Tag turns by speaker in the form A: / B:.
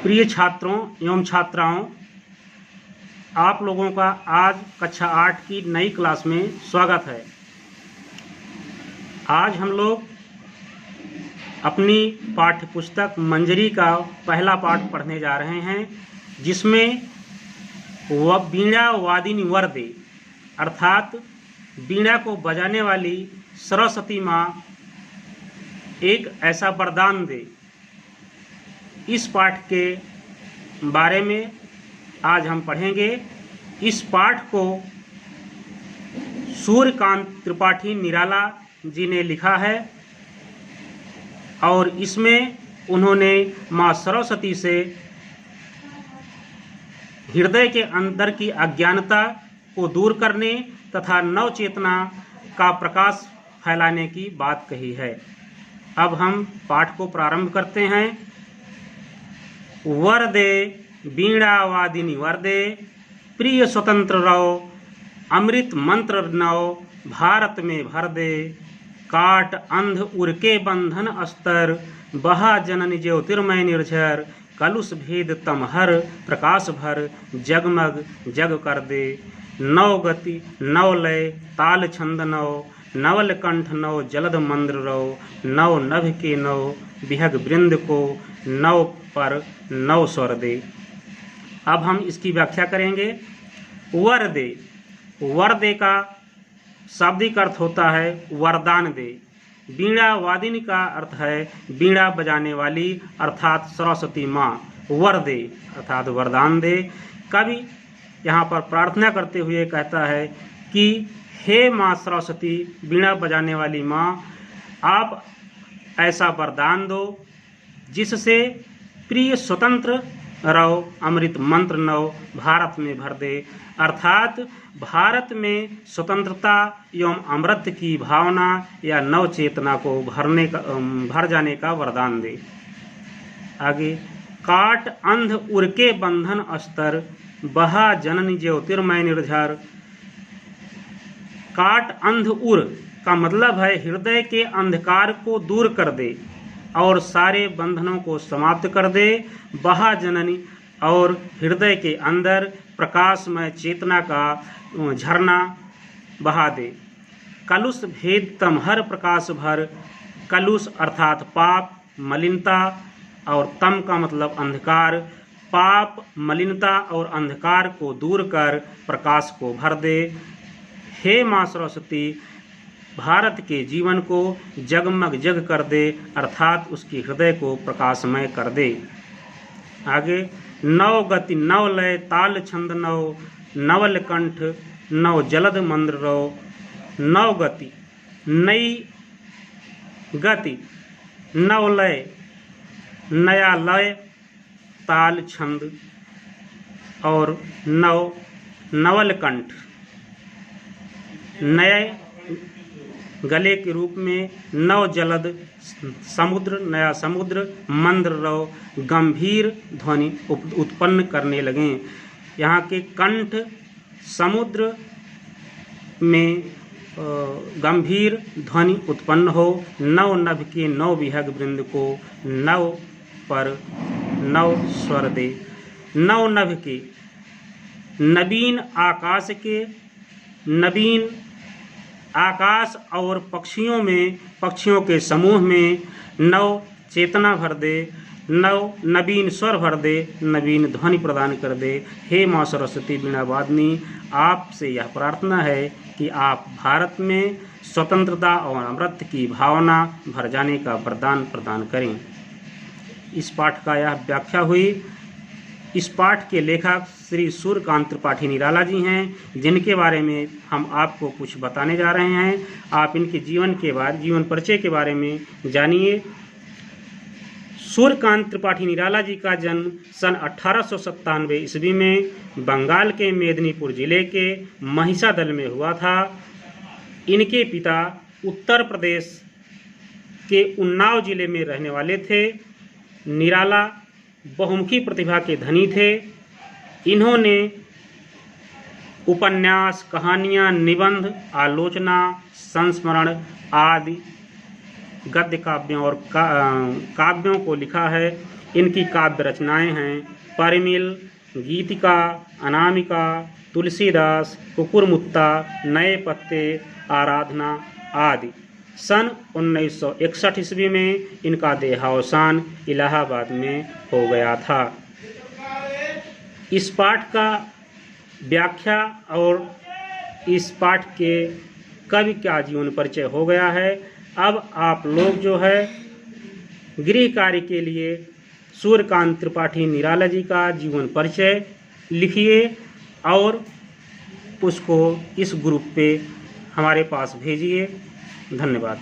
A: प्रिय छात्रों एवं छात्राओं, आप लोगों का आज कक्षा 8 की नई क्लास में स्वागत है। आज हम लोग अपनी पाठ्य पुस्तक मंजरी का पहला पाठ पढ़ने जा रहे हैं, जिसमें वीणा वादिनी वरदे अर्थात वीणा को बजाने वाली सरस्वती माँ एक ऐसा वरदान दे। इस पाठ के बारे में आज हम पढ़ेंगे। इस पाठ को सूर्यकांत त्रिपाठी निराला जी ने लिखा है और इसमें उन्होंने माँ सरस्वती से हृदय के अंदर की अज्ञानता को दूर करने तथा नव चेतना का प्रकाश फैलाने की बात कही है। अब हम पाठ को प्रारंभ करते हैं। वरदे वीणा वादिनी वरदे, प्रिय स्वतंत्र रहो, अमृत मंत्र नव भारत में भर दे। काट अंध उर के बंधन अस्तर, बहा जननी ज्योतिर्मय निर्झर। कलुष भेद तमहर प्रकाश भर, जगमग जग कर दे। नव गति नव लय ताल छंद नव, नवल कंठ नव जलद मंद्र रव। नव नभ के नव विहग वृंद को, नव पर नव स्वर दे। अब हम इसकी व्याख्या करेंगे। वर दे, वर दे का शाब्दिक अर्थ होता है वरदान दे। वीणा वादिनी का अर्थ है वीणा बजाने वाली अर्थात सरस्वती माँ। वर दे अर्थात वरदान दे। कवि यहाँ पर प्रार्थना करते हुए कहता है कि हे माँ सरस्वती, वीणा बजाने वाली माँ, आप ऐसा वरदान दो जिससे प्रिय स्वतंत्र रहो, अमृत मंत्र नव भारत में भर दे। अर्थात भारत में स्वतंत्रता एवं अमृत की भावना या नव चेतना को भर जाने का वरदान दे। आगे, काट अंध उर के बंधन अस्तर, बहा जननी ज्योतिर्मय निर्झर। काट अंध उर का मतलब है हृदय के अंधकार को दूर कर दे और सारे बंधनों को समाप्त कर दे। बहा जननी और हृदय के अंदर प्रकाशमय चेतना का झरना बहा दे। कलुष भेद तमहर प्रकाश भर। कलुष अर्थात पाप मलिनता और तम का मतलब अंधकार। पाप मलिनता और अंधकार को दूर कर प्रकाश को भर दे। हे माँ सरस्वती, भारत के जीवन को जगमग जग कर दे अर्थात उसके हृदय को प्रकाशमय कर दे। आगे, नव गति नव लय ताल छंद नव, नवल कंठ नव जलद मंद्र रव। नव गति नई गति, नव लय नया लय, ताल छंद और नवल कंठ नए गले के रूप में। नव जलद समुद्र नया समुद्र, मंद्र रव गंभीर ध्वनि उत्पन्न करने लगे। यहाँ के कंठ समुद्र में गंभीर ध्वनि उत्पन्न हो। नव नभ के नव विहग वृंद को, नव पर नव स्वर दे। नव नभ के नवीन आकाश के, नवीन आकाश और पक्षियों के समूह में नव चेतना भर दे। नवीन स्वर भर दे, नवीन ध्वनि प्रदान कर दे। हे माँ सरस्वती वीणा वादिनी, आपसे यह प्रार्थना है कि आप भारत में स्वतंत्रता और अमृत की भावना भर जाने का वरदान प्रदान करें। इस पाठ का यह व्याख्या हुई। इस पाठ के लेखक श्री सूर्यकांत त्रिपाठी निराला जी हैं, जिनके बारे में हम आपको कुछ बताने जा रहे हैं। आप इनके जीवन परिचय के बारे में जानिए। सूर्यकांत त्रिपाठी निराला जी का जन्म सन 1897 ईस्वी में बंगाल के मेदिनीपुर जिले के महिषादल में हुआ था। इनके पिता उत्तर प्रदेश के उन्नाव जिले में रहने वाले थे। निराला बहुमुखी प्रतिभा के धनी थे। इन्होंने उपन्यास, कहानियाँ, निबंध, आलोचना, संस्मरण आदि गद्य काव्यों और काव्यों को लिखा है। इनकी काव्य रचनाएं हैं परिमिल, गीतिका, अनामिका, तुलसीदास, कुकुरमुत्ता, नए पत्ते, आराधना आदि। सन 1961 ईस्वी में इनका देहावसान इलाहाबाद में हो गया था। इस पाठ का व्याख्या और इस पाठ के कवि का जीवन परिचय हो गया है। अब आप लोग जो है गृह कार्य के लिए सूर्यकांत त्रिपाठी निराला जी का जीवन परिचय लिखिए और उसको इस ग्रुप पे हमारे पास भेजिए। धन्यवाद।